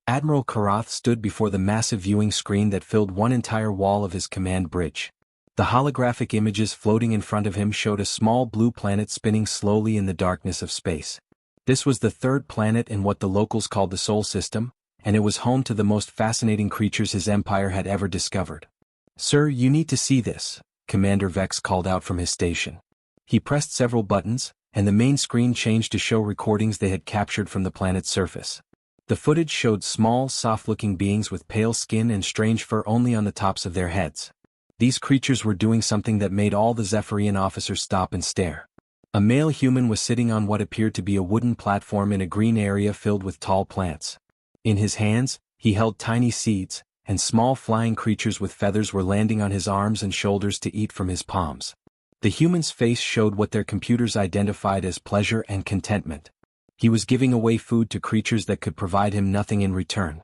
Admiral Karath stood before the massive viewing screen that filled one entire wall of his command bridge. The holographic images floating in front of him showed a small blue planet spinning slowly in the darkness of space. This was the third planet in what the locals called the Sol System, and it was home to the most fascinating creatures his empire had ever discovered. "Sir, you need to see this," Commander Vex called out from his station. He pressed several buttons, and the main screen changed to show recordings they had captured from the planet's surface. The footage showed small, soft-looking beings with pale skin and strange fur only on the tops of their heads. These creatures were doing something that made all the Zephyrian officers stop and stare. A male human was sitting on what appeared to be a wooden platform in a green area filled with tall plants. In his hands, he held tiny seeds, and small flying creatures with feathers were landing on his arms and shoulders to eat from his palms. The human's face showed what their computers identified as pleasure and contentment. He was giving away food to creatures that could provide him nothing in return.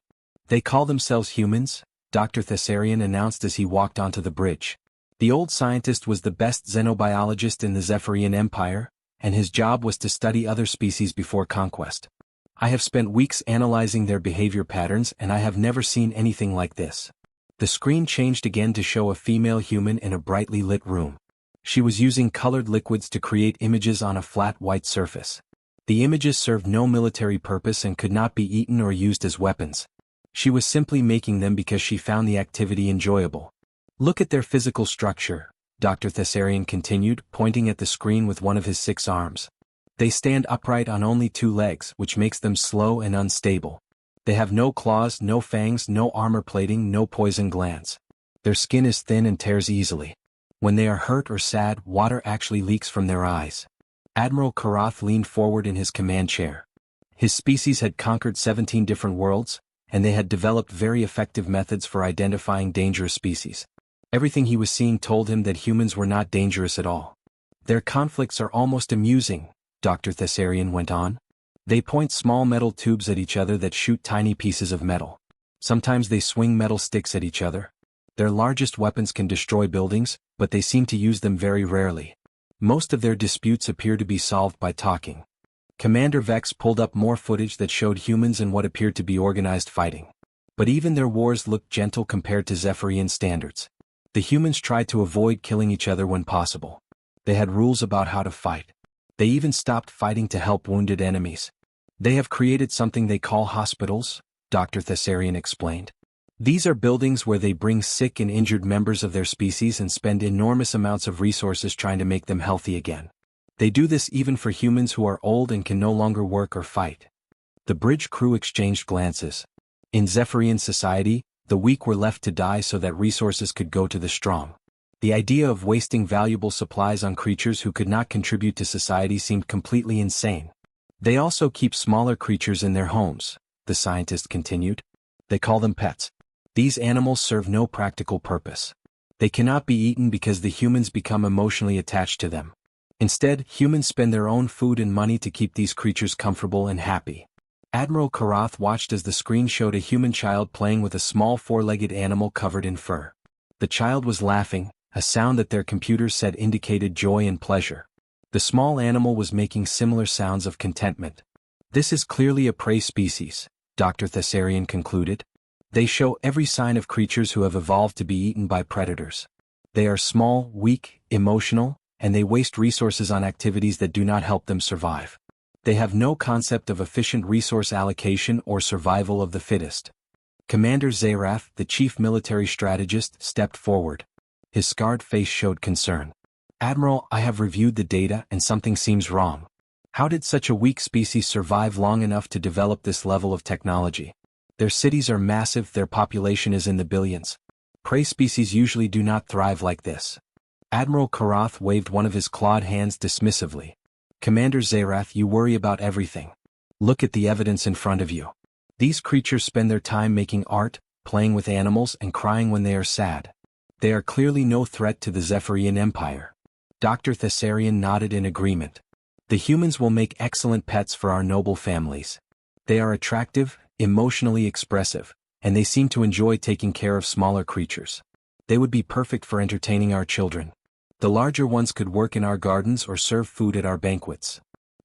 "They call themselves humans," Dr. Thessarian announced as he walked onto the bridge. The old scientist was the best xenobiologist in the Zephyrian Empire, and his job was to study other species before conquest. "I have spent weeks analyzing their behavior patterns and I have never seen anything like this." The screen changed again to show a female human in a brightly lit room. She was using colored liquids to create images on a flat white surface. The images served no military purpose and could not be eaten or used as weapons. She was simply making them because she found the activity enjoyable. "Look at their physical structure," Dr. Thessarian continued, pointing at the screen with one of his 6 arms. "They stand upright on only 2 legs, which makes them slow and unstable. They have no claws, no fangs, no armor plating, no poison glands. Their skin is thin and tears easily. When they are hurt or sad, water actually leaks from their eyes." Admiral Karath leaned forward in his command chair. His species had conquered 17 different worlds, and they had developed very effective methods for identifying dangerous species. Everything he was seeing told him that humans were not dangerous at all. "Their conflicts are almost amusing," Dr. Thessarian went on. "They point small metal tubes at each other that shoot tiny pieces of metal. Sometimes they swing metal sticks at each other. Their largest weapons can destroy buildings, but they seem to use them very rarely. Most of their disputes appear to be solved by talking." Commander Vex pulled up more footage that showed humans in what appeared to be organized fighting. But even their wars looked gentle compared to Zephyrian standards. The humans tried to avoid killing each other when possible. They had rules about how to fight. They even stopped fighting to help wounded enemies. "They have created something they call hospitals," Dr. Thessarian explained. "These are buildings where they bring sick and injured members of their species and spend enormous amounts of resources trying to make them healthy again. They do this even for humans who are old and can no longer work or fight." The bridge crew exchanged glances. In Zephyrian society, the weak were left to die so that resources could go to the strong. The idea of wasting valuable supplies on creatures who could not contribute to society seemed completely insane. "They also keep smaller creatures in their homes," the scientist continued. "They call them pets. These animals serve no practical purpose. They cannot be eaten because the humans become emotionally attached to them. Instead, humans spend their own food and money to keep these creatures comfortable and happy." Admiral Karath watched as the screen showed a human child playing with a small 4-legged animal covered in fur. The child was laughing, a sound that their computers said indicated joy and pleasure. The small animal was making similar sounds of contentment. "This is clearly a prey species," Dr. Thessarian concluded. "They show every sign of creatures who have evolved to be eaten by predators. They are small, weak, emotional, and they waste resources on activities that do not help them survive. They have no concept of efficient resource allocation or survival of the fittest." Commander Zerath, the chief military strategist, stepped forward. His scarred face showed concern. "Admiral, I have reviewed the data and something seems wrong. How did such a weak species survive long enough to develop this level of technology? Their cities are massive, their population is in the billions. Prey species usually do not thrive like this." Admiral Karath waved one of his clawed hands dismissively. "Commander Zerath, you worry about everything. Look at the evidence in front of you. These creatures spend their time making art, playing with animals and crying when they are sad. They are clearly no threat to the Zephyrian Empire." Dr. Thessarian nodded in agreement. "The humans will make excellent pets for our noble families. They are attractive, emotionally expressive, and they seem to enjoy taking care of smaller creatures. They would be perfect for entertaining our children. The larger ones could work in our gardens or serve food at our banquets."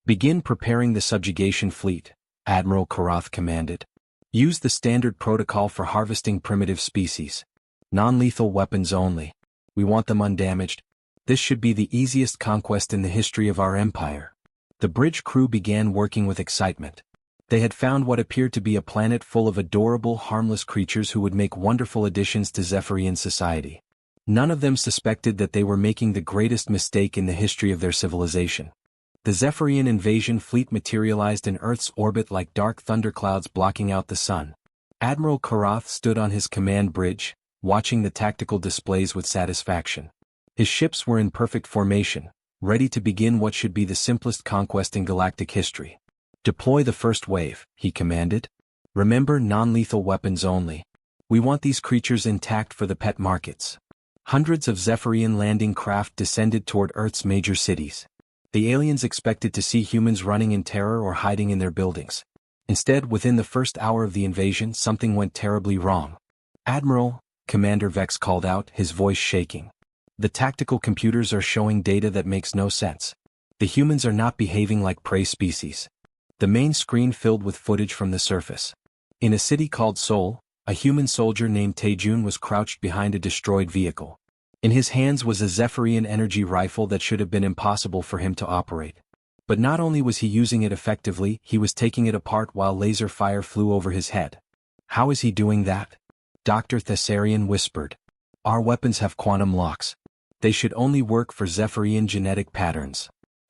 "Begin preparing the subjugation fleet," Admiral Karath commanded. Use the standard protocol for harvesting primitive species. Non-lethal weapons only. We want them undamaged. This should be the easiest conquest in the history of our empire. The bridge crew began working with excitement. They had found what appeared to be a planet full of adorable, harmless creatures who would make wonderful additions to Zephyrian society. None of them suspected that they were making the greatest mistake in the history of their civilization. The Zephyrian invasion fleet materialized in Earth's orbit like dark thunderclouds blocking out the sun. Admiral Karath stood on his command bridge, watching the tactical displays with satisfaction. His ships were in perfect formation, ready to begin what should be the simplest conquest in galactic history. Deploy the first wave, he commanded. Remember, non-lethal weapons only. We want these creatures intact for the pet markets. Hundreds of Zephyrian landing craft descended toward Earth's major cities. The aliens expected to see humans running in terror or hiding in their buildings. Instead, within the first hour of the invasion, something went terribly wrong. Admiral, Commander Vex called out, his voice shaking. The tactical computers are showing data that makes no sense. The humans are not behaving like prey species. The main screen filled with footage from the surface. In a city called Seoul, a human soldier named Taejun was crouched behind a destroyed vehicle. In his hands was a Zephyrian energy rifle that should have been impossible for him to operate. But not only was he using it effectively, he was taking it apart while laser fire flew over his head. How is he doing that? Dr. Thessarian whispered. Our weapons have quantum locks. They should only work for Zephyrian genetic patterns.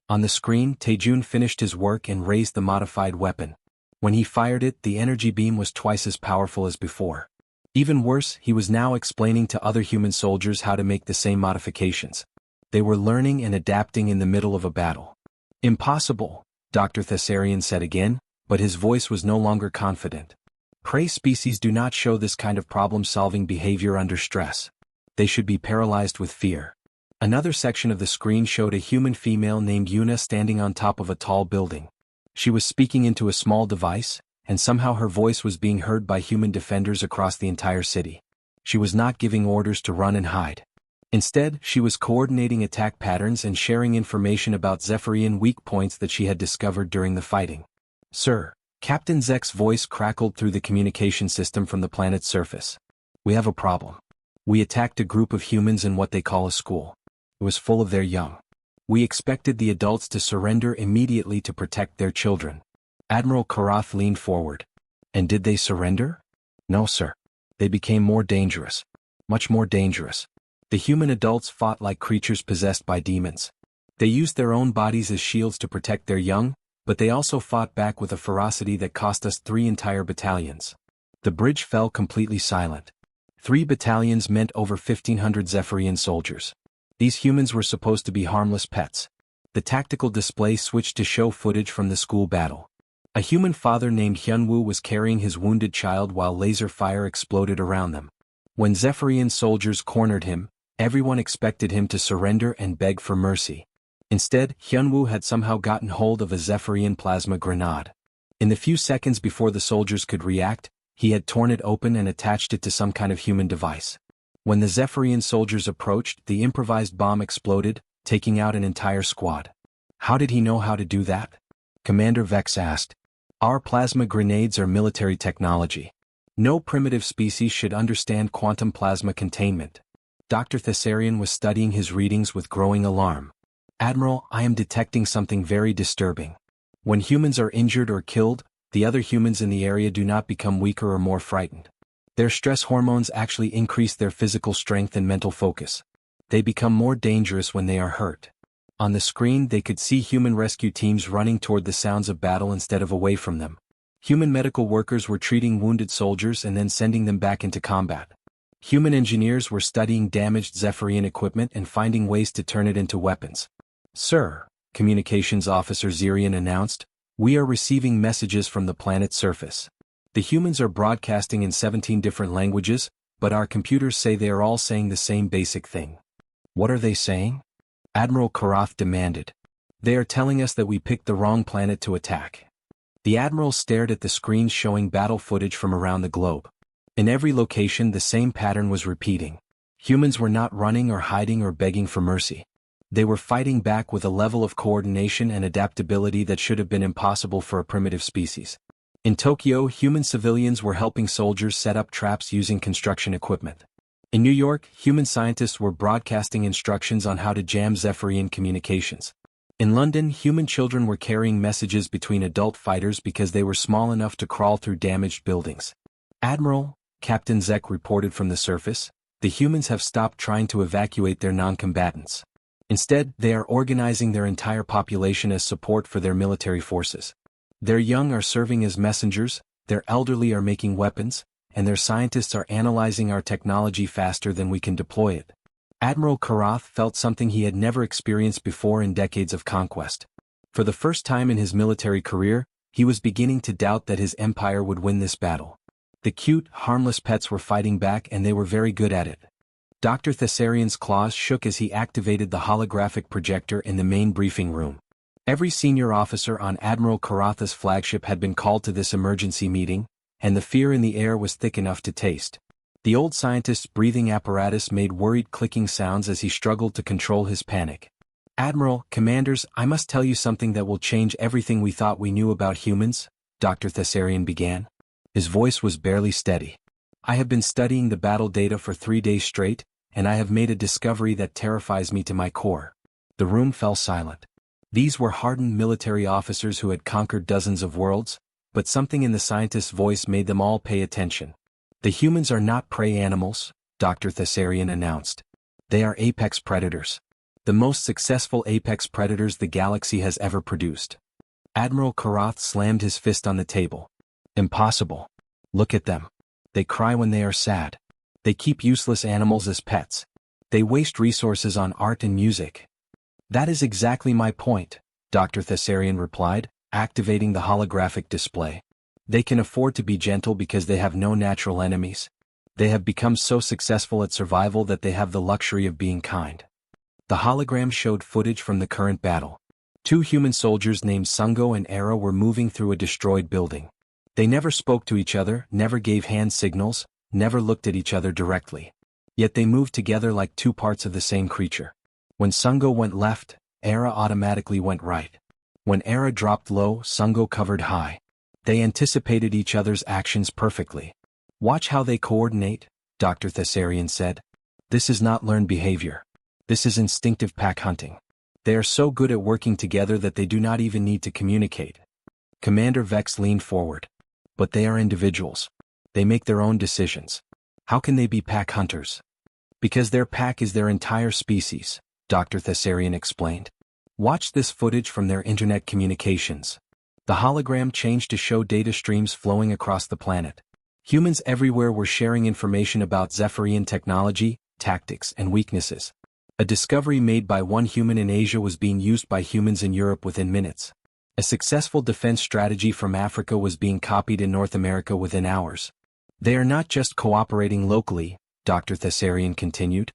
On the screen, Taejun finished his work and raised the modified weapon. When he fired it, the energy beam was twice as powerful as before. Even worse, he was now explaining to other human soldiers how to make the same modifications. They were learning and adapting in the middle of a battle. Impossible, Dr. Thessarian said again, but his voice was no longer confident. Prey species do not show this kind of problem-solving behavior under stress. They should be paralyzed with fear. Another section of the screen showed a human female named Yuna standing on top of a tall building. She was speaking into a small device, and somehow her voice was being heard by human defenders across the entire city. She was not giving orders to run and hide. Instead, she was coordinating attack patterns and sharing information about Zephyrian weak points that she had discovered during the fighting. Sir, Captain Zek's voice crackled through the communication system from the planet's surface. We have a problem. We attacked a group of humans in what they call a school. It was full of their young. We expected the adults to surrender immediately to protect their children. Admiral Karath leaned forward. And did they surrender? No, sir. They became more dangerous. Much more dangerous. The human adults fought like creatures possessed by demons. They used their own bodies as shields to protect their young, but they also fought back with a ferocity that cost us 3 entire battalions. The bridge fell completely silent. 3 battalions meant over 1,500 Zephyrian soldiers. These humans were supposed to be harmless pets. The tactical display switched to show footage from the school battle. A human father named Hyunwoo was carrying his wounded child while laser fire exploded around them. When Zephyrian soldiers cornered him, everyone expected him to surrender and beg for mercy. Instead, Hyunwoo had somehow gotten hold of a Zephyrian plasma grenade. In the few seconds before the soldiers could react, he had torn it open and attached it to some kind of human device. When the Zephyrian soldiers approached, the improvised bomb exploded, taking out an entire squad. How did he know how to do that? Commander Vex asked. Our plasma grenades are military technology. No primitive species should understand quantum plasma containment. Dr. Thessarian was studying his readings with growing alarm. Admiral, I am detecting something very disturbing. When humans are injured or killed, the other humans in the area do not become weaker or more frightened. Their stress hormones actually increase their physical strength and mental focus. They become more dangerous when they are hurt. On the screen, they could see human rescue teams running toward the sounds of battle instead of away from them. Human medical workers were treating wounded soldiers and then sending them back into combat. Human engineers were studying damaged Zephyrian equipment and finding ways to turn it into weapons. Sir, Communications Officer Zirian announced, we are receiving messages from the planet's surface. The humans are broadcasting in 17 different languages, but our computers say they are all saying the same basic thing. What are they saying? Admiral Karath demanded. They are telling us that we picked the wrong planet to attack. The Admiral stared at the screens showing battle footage from around the globe. In every location the same pattern was repeating. Humans were not running or hiding or begging for mercy. They were fighting back with a level of coordination and adaptability that should have been impossible for a primitive species. In Tokyo, human civilians were helping soldiers set up traps using construction equipment. In New York, human scientists were broadcasting instructions on how to jam Zephyrian communications. In London, human children were carrying messages between adult fighters because they were small enough to crawl through damaged buildings. "Admiral," Captain Zek reported from the surface, "the humans have stopped trying to evacuate their non-combatants. Instead, they are organizing their entire population as support for their military forces. Their young are serving as messengers, their elderly are making weapons, and their scientists are analyzing our technology faster than we can deploy it." Admiral Karath felt something he had never experienced before in decades of conquest. For the first time in his military career, he was beginning to doubt that his empire would win this battle. The cute, harmless pets were fighting back and they were very good at it. Dr. Thessarian's claws shook as he activated the holographic projector in the main briefing room. Every senior officer on Admiral Karatha's flagship had been called to this emergency meeting, and the fear in the air was thick enough to taste. The old scientist's breathing apparatus made worried clicking sounds as he struggled to control his panic. "Admiral, commanders, I must tell you something that will change everything we thought we knew about humans," Dr. Thessarian began. His voice was barely steady. "I have been studying the battle data for 3 days straight, and I have made a discovery that terrifies me to my core." The room fell silent. These were hardened military officers who had conquered dozens of worlds, but something in the scientist's voice made them all pay attention. "The humans are not prey animals," Dr. Thessarian announced. "They are apex predators. The most successful apex predators the galaxy has ever produced." Admiral Karath slammed his fist on the table. "Impossible. Look at them. They cry when they are sad. They keep useless animals as pets. They waste resources on art and music." "That is exactly my point," Dr. Thessarian replied, activating the holographic display. "They can afford to be gentle because they have no natural enemies. They have become so successful at survival that they have the luxury of being kind." The hologram showed footage from the current battle. 2 human soldiers named Sungo and Era were moving through a destroyed building. They never spoke to each other, never gave hand signals, never looked at each other directly. Yet they moved together like 2 parts of the same creature. When Sungo went left, Era automatically went right. When Era dropped low, Sungo covered high. They anticipated each other's actions perfectly. "Watch how they coordinate," Dr. Thessarian said. "This is not learned behavior. This is instinctive pack hunting. They are so good at working together that they do not even need to communicate." Commander Vex leaned forward. "But they are individuals. They make their own decisions. How can they be pack hunters?" "Because their pack is their entire species," Dr. Thessarian explained. "Watch this footage from their internet communications." The hologram changed to show data streams flowing across the planet. Humans everywhere were sharing information about Zephyrian technology, tactics, and weaknesses. A discovery made by one human in Asia was being used by humans in Europe within minutes. A successful defense strategy from Africa was being copied in North America within hours. "They are not just cooperating locally," Dr. Thessarian continued.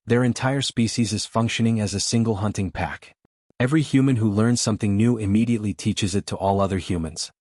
"Their entire species is functioning as a single hunting pack. Every human who learns something new immediately teaches it to all other humans."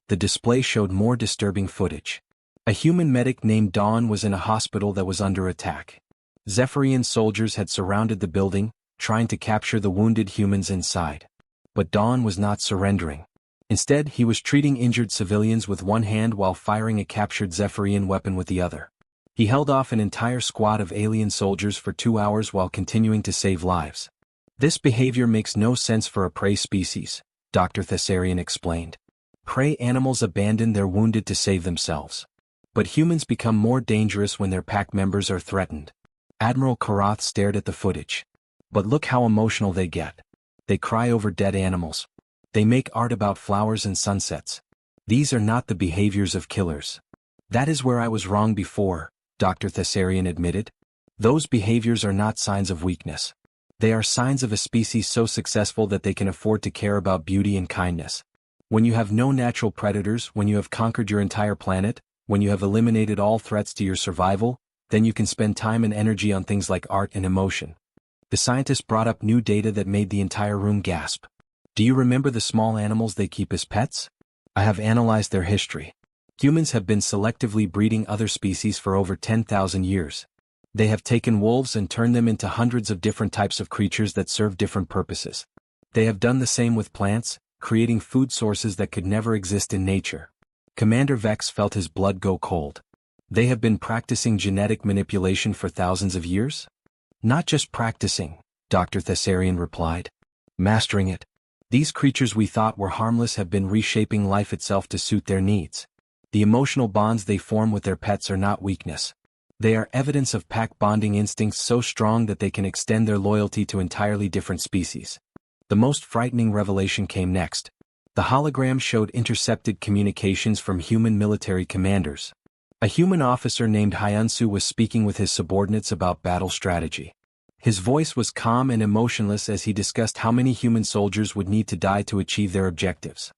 The display showed more disturbing footage. A human medic named Dawn was in a hospital that was under attack. Zephyrian soldiers had surrounded the building, trying to capture the wounded humans inside. But Dawn was not surrendering. Instead, he was treating injured civilians with one hand while firing a captured Zephyrian weapon with the other. He held off an entire squad of alien soldiers for 2 hours while continuing to save lives. "This behavior makes no sense for a prey species," Dr. Thessarian explained. "Prey animals abandon their wounded to save themselves. But humans become more dangerous when their pack members are threatened." Admiral Karath stared at the footage. "But look how emotional they get. They cry over dead animals. They make art about flowers and sunsets. These are not the behaviors of killers." "That is where I was wrong before," Dr. Thessarian admitted. "Those behaviors are not signs of weakness. They are signs of a species so successful that they can afford to care about beauty and kindness. When you have no natural predators, when you have conquered your entire planet, when you have eliminated all threats to your survival, then you can spend time and energy on things like art and emotion." The scientist brought up new data that made the entire room gasp. "Do you remember the small animals they keep as pets? I have analyzed their history. Humans have been selectively breeding other species for over 10,000 years. They have taken wolves and turned them into hundreds of different types of creatures that serve different purposes. They have done the same with plants, creating food sources that could never exist in nature. Commander Vex felt his blood go cold. They have been practicing genetic manipulation for thousands of years? Not just practicing, Dr. Thessarian replied. Mastering it. These creatures we thought were harmless have been reshaping life itself to suit their needs. The emotional bonds they form with their pets are not weakness. They are evidence of pack bonding instincts so strong that they can extend their loyalty to entirely different species. The most frightening revelation came next. The hologram showed intercepted communications from human military commanders. A human officer named Hyunsu was speaking with his subordinates about battle strategy. His voice was calm and emotionless as he discussed how many human soldiers would need to die to achieve their objectives.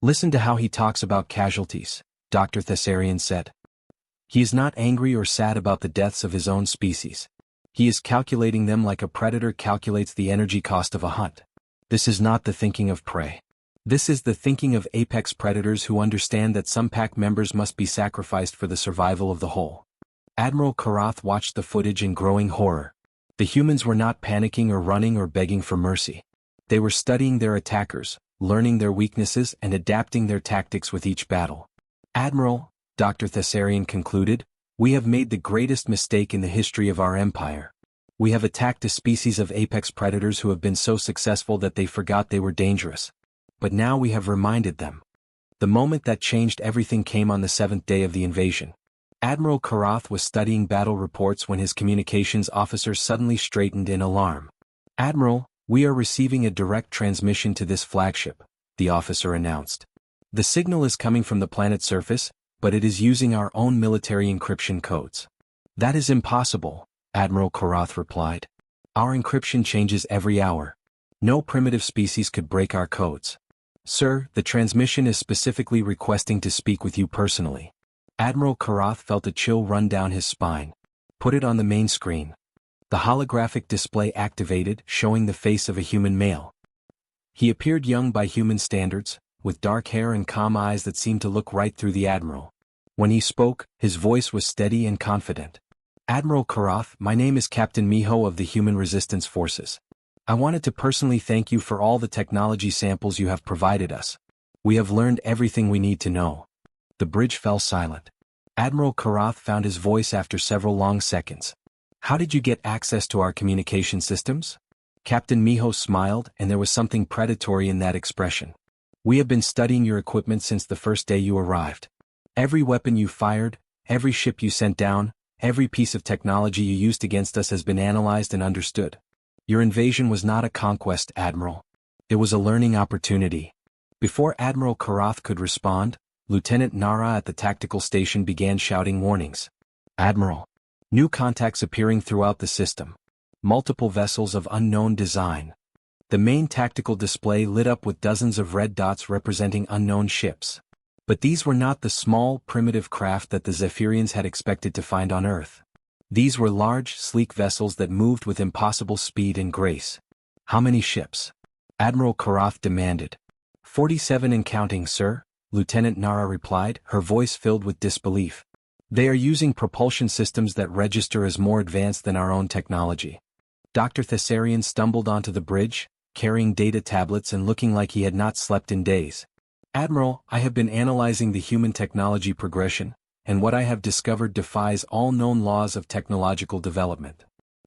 Listen to how he talks about casualties, Dr. Thessarian said. He is not angry or sad about the deaths of his own species. He is calculating them like a predator calculates the energy cost of a hunt. This is not the thinking of prey. This is the thinking of apex predators who understand that some pack members must be sacrificed for the survival of the whole. Admiral Karath watched the footage in growing horror. The humans were not panicking or running or begging for mercy. They were studying their attackers, learning their weaknesses and adapting their tactics with each battle. Admiral, Dr. Thessarian concluded, we have made the greatest mistake in the history of our empire. We have attacked a species of apex predators who have been so successful that they forgot they were dangerous. But now we have reminded them. The moment that changed everything came on the 7th day of the invasion. Admiral Karath was studying battle reports when his communications officer suddenly straightened in alarm. Admiral, we are receiving a direct transmission to this flagship, the officer announced. The signal is coming from the planet's surface, but it is using our own military encryption codes. That is impossible, Admiral Karath replied. Our encryption changes every hour. No primitive species could break our codes. Sir, the transmission is specifically requesting to speak with you personally. Admiral Karath felt a chill run down his spine. Put it on the main screen. The holographic display activated, showing the face of a human male. He appeared young by human standards, with dark hair and calm eyes that seemed to look right through the Admiral. When he spoke, his voice was steady and confident. Admiral Karath, my name is Captain Miho of the Human Resistance Forces. I wanted to personally thank you for all the technology samples you have provided us. We have learned everything we need to know. The bridge fell silent. Admiral Karath found his voice after several long seconds. How did you get access to our communication systems? Captain Miho smiled, and there was something predatory in that expression. We have been studying your equipment since the first day you arrived. Every weapon you fired, every ship you sent down, every piece of technology you used against us has been analyzed and understood. Your invasion was not a conquest, Admiral. It was a learning opportunity. Before Admiral Karath could respond, Lieutenant Nara at the tactical station began shouting warnings. Admiral. New contacts appearing throughout the system. Multiple vessels of unknown design. The main tactical display lit up with dozens of red dots representing unknown ships. But these were not the small, primitive craft that the Zephyrians had expected to find on Earth. These were large, sleek vessels that moved with impossible speed and grace. How many ships? Admiral Karath demanded. 47 and counting, sir, Lieutenant Nara replied, her voice filled with disbelief. They are using propulsion systems that register as more advanced than our own technology. Dr. Thessarian stumbled onto the bridge, carrying data tablets and looking like he had not slept in days. Admiral, I have been analyzing the human technology progression, and what I have discovered defies all known laws of technological development.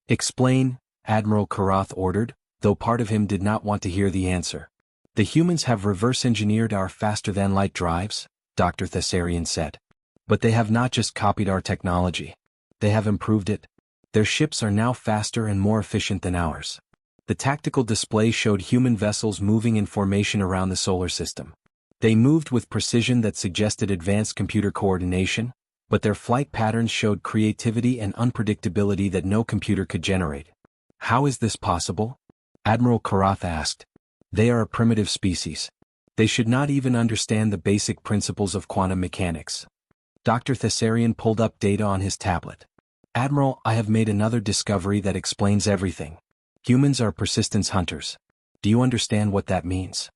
Explain, Admiral Karath ordered, though part of him did not want to hear the answer. The humans have reverse-engineered our faster-than-light drives, Dr. Thessarian said. But they have not just copied our technology. They have improved it. Their ships are now faster and more efficient than ours. The tactical display showed human vessels moving in formation around the solar system. They moved with precision that suggested advanced computer coordination, but their flight patterns showed creativity and unpredictability that no computer could generate. How is this possible? Admiral Karath asked. They are a primitive species. They should not even understand the basic principles of quantum mechanics. Dr. Thessarian pulled up data on his tablet. Admiral, I have made another discovery that explains everything. Humans are persistence hunters. Do you understand what that means?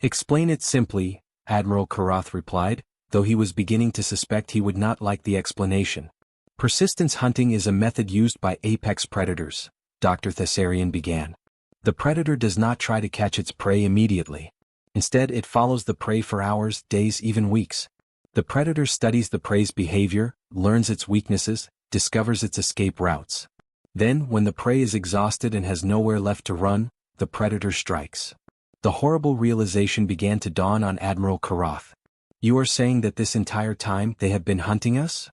Explain it simply, Admiral Karath replied, though he was beginning to suspect he would not like the explanation. Persistence hunting is a method used by apex predators, Dr. Thessarian began. The predator does not try to catch its prey immediately. Instead, it follows the prey for hours, days, even weeks. The predator studies the prey's behavior, learns its weaknesses, discovers its escape routes. Then, when the prey is exhausted and has nowhere left to run, the predator strikes. The horrible realization began to dawn on Admiral Karath. You are saying that this entire time they have been hunting us?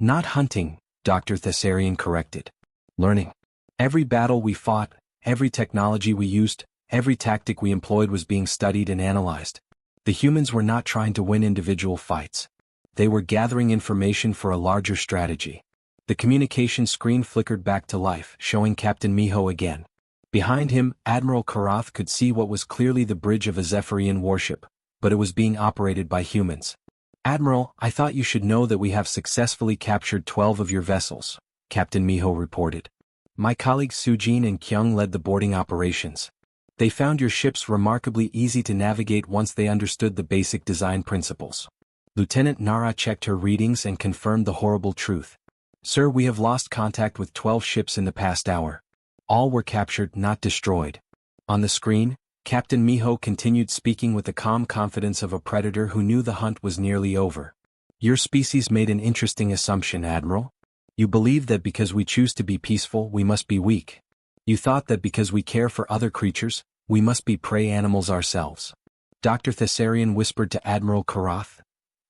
Not hunting, Dr. Thessarian corrected. Learning. Every battle we fought, every technology we used, every tactic we employed was being studied and analyzed. The humans were not trying to win individual fights. They were gathering information for a larger strategy. The communication screen flickered back to life, showing Captain Miho again. Behind him, Admiral Karath could see what was clearly the bridge of a Zephyrian warship, but it was being operated by humans. Admiral, I thought you should know that we have successfully captured 12 of your vessels, Captain Miho reported. My colleagues Sujin and Kyung led the boarding operations. They found your ships remarkably easy to navigate once they understood the basic design principles. Lieutenant Nara checked her readings and confirmed the horrible truth. Sir, we have lost contact with 12 ships in the past hour. All were captured, not destroyed. On the screen, Captain Miho continued speaking with the calm confidence of a predator who knew the hunt was nearly over. Your species made an interesting assumption, Admiral. You believe that because we choose to be peaceful, we must be weak. You thought that because we care for other creatures, we must be prey animals ourselves. Dr. Thessarian whispered to Admiral Karath.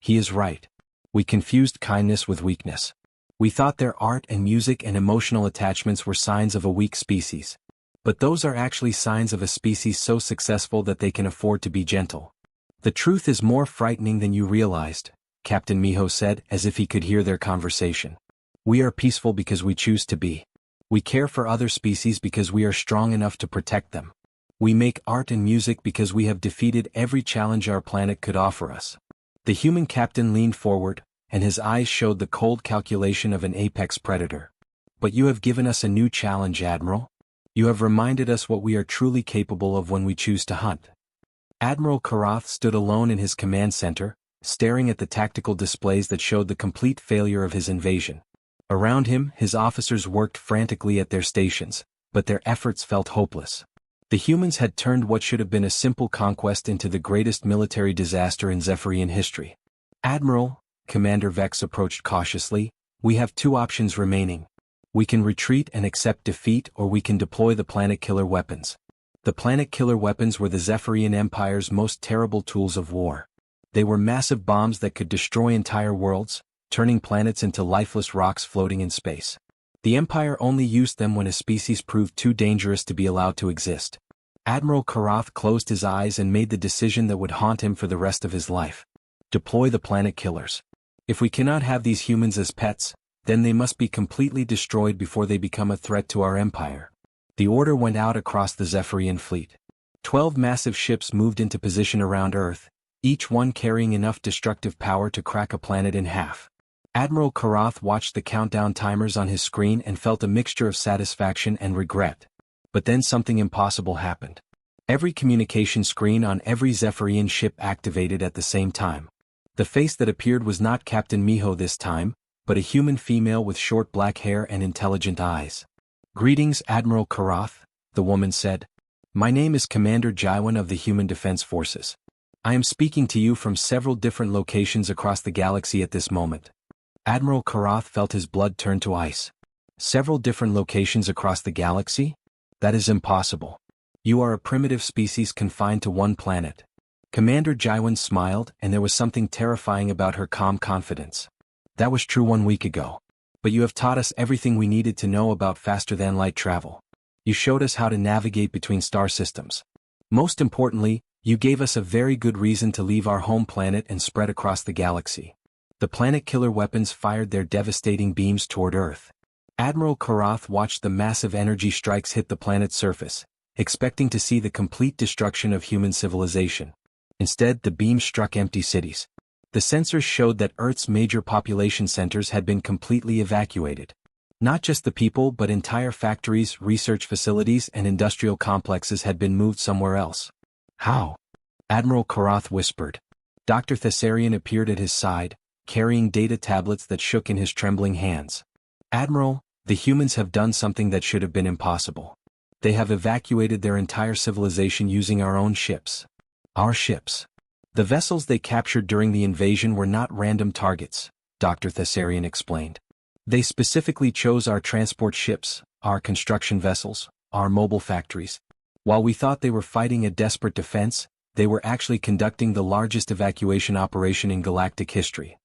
He is right. We confused kindness with weakness. We thought their art and music and emotional attachments were signs of a weak species. But those are actually signs of a species so successful that they can afford to be gentle. The truth is more frightening than you realized, Captain Miho said, as if he could hear their conversation. We are peaceful because we choose to be. We care for other species because we are strong enough to protect them. We make art and music because we have defeated every challenge our planet could offer us. The human captain leaned forward, and his eyes showed the cold calculation of an apex predator. But you have given us a new challenge, Admiral. You have reminded us what we are truly capable of when we choose to hunt. Admiral Karath stood alone in his command center, staring at the tactical displays that showed the complete failure of his invasion. Around him, his officers worked frantically at their stations, but their efforts felt hopeless. The humans had turned what should have been a simple conquest into the greatest military disaster in Zephyrian history. Admiral, Commander Vex approached cautiously, we have two options remaining. We can retreat and accept defeat, or we can deploy the planet killer weapons. The planet killer weapons were the Zephyrian Empire's most terrible tools of war. They were massive bombs that could destroy entire worlds, turning planets into lifeless rocks floating in space. The Empire only used them when a species proved too dangerous to be allowed to exist. Admiral Karath closed his eyes and made the decision that would haunt him for the rest of his life. Deploy the planet killers. If we cannot have these humans as pets, then they must be completely destroyed before they become a threat to our empire. The order went out across the Zephyrian fleet. 12 massive ships moved into position around Earth, each one carrying enough destructive power to crack a planet in half. Admiral Karath watched the countdown timers on his screen and felt a mixture of satisfaction and regret. But then something impossible happened. Every communication screen on every Zephyrian ship activated at the same time. The face that appeared was not Captain Miho this time, but a human female with short black hair and intelligent eyes. Greetings, Admiral Karath, the woman said. My name is Commander Jaiwan of the Human Defense Forces. I am speaking to you from several different locations across the galaxy at this moment. Admiral Karath felt his blood turn to ice. Several different locations across the galaxy? That is impossible. You are a primitive species confined to one planet. Commander Jaiwan smiled, and there was something terrifying about her calm confidence. That was true 1 week ago. But you have taught us everything we needed to know about faster-than-light travel. You showed us how to navigate between star systems. Most importantly, you gave us a very good reason to leave our home planet and spread across the galaxy. The planet killer weapons fired their devastating beams toward Earth. Admiral Karath watched the massive energy strikes hit the planet's surface, expecting to see the complete destruction of human civilization. Instead, the beams struck empty cities. The sensors showed that Earth's major population centers had been completely evacuated. Not just the people, but entire factories, research facilities, and industrial complexes had been moved somewhere else. How? Admiral Karath whispered. Dr. Thessarian appeared at his side, carrying data tablets that shook in his trembling hands. Admiral, the humans have done something that should have been impossible. They have evacuated their entire civilization using our own ships. Our ships. The vessels they captured during the invasion were not random targets, Dr. Thessarian explained. They specifically chose our transport ships, our construction vessels, our mobile factories. While we thought they were fighting a desperate defense, they were actually conducting the largest evacuation operation in galactic history.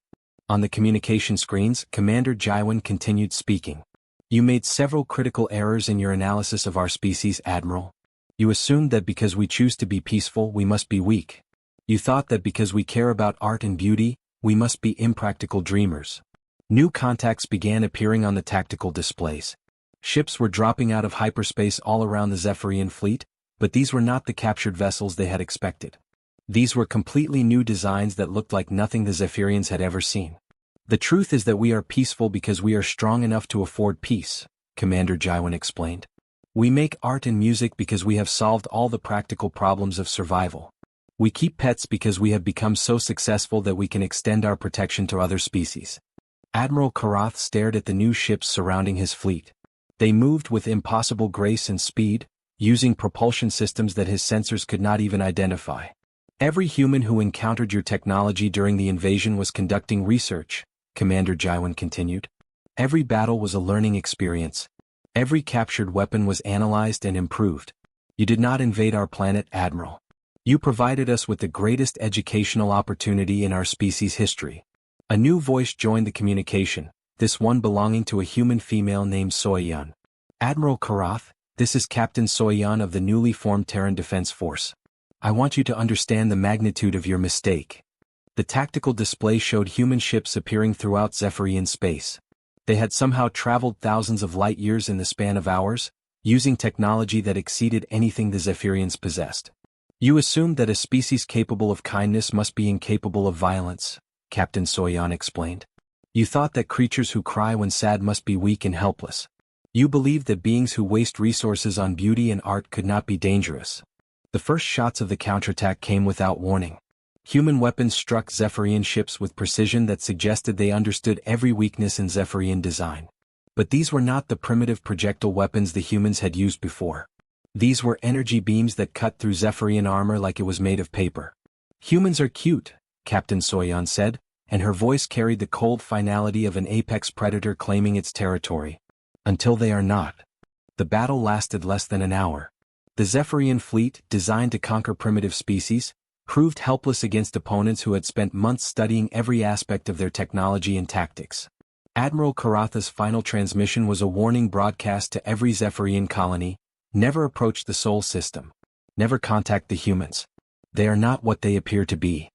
On the communication screens, Commander Jaiwan continued speaking. You made several critical errors in your analysis of our species, Admiral. You assumed that because we choose to be peaceful, we must be weak. You thought that because we care about art and beauty, we must be impractical dreamers. New contacts began appearing on the tactical displays. Ships were dropping out of hyperspace all around the Zephyrian fleet, but these were not the captured vessels they had expected. These were completely new designs that looked like nothing the Zephyrians had ever seen. The truth is that we are peaceful because we are strong enough to afford peace, Commander Jaiwan explained. We make art and music because we have solved all the practical problems of survival. We keep pets because we have become so successful that we can extend our protection to other species. Admiral Karath stared at the new ships surrounding his fleet. They moved with impossible grace and speed, using propulsion systems that his sensors could not even identify. Every human who encountered your technology during the invasion was conducting research, Commander Jaiwan continued. Every battle was a learning experience. Every captured weapon was analyzed and improved. You did not invade our planet, Admiral. You provided us with the greatest educational opportunity in our species' history. A new voice joined the communication, this one belonging to a human female named Soyeon. Admiral Karath, this is Captain Soyeon of the newly formed Terran Defense Force. I want you to understand the magnitude of your mistake. The tactical display showed human ships appearing throughout Zephyrian space. They had somehow traveled thousands of light years in the span of hours, using technology that exceeded anything the Zephyrians possessed. You assumed that a species capable of kindness must be incapable of violence, Captain Soyeon explained. You thought that creatures who cry when sad must be weak and helpless. You believed that beings who waste resources on beauty and art could not be dangerous. The first shots of the counterattack came without warning. Human weapons struck Zephyrian ships with precision that suggested they understood every weakness in Zephyrian design. But these were not the primitive projectile weapons the humans had used before. These were energy beams that cut through Zephyrian armor like it was made of paper. Humans are cute, Captain Soyeon said, and her voice carried the cold finality of an apex predator claiming its territory. Until they are not. The battle lasted less than an hour. The Zephyrian fleet, designed to conquer primitive species, proved helpless against opponents who had spent months studying every aspect of their technology and tactics. Admiral Karatha's final transmission was a warning broadcast to every Zephyrian colony: never approach the Sol system. Never contact the humans. They are not what they appear to be.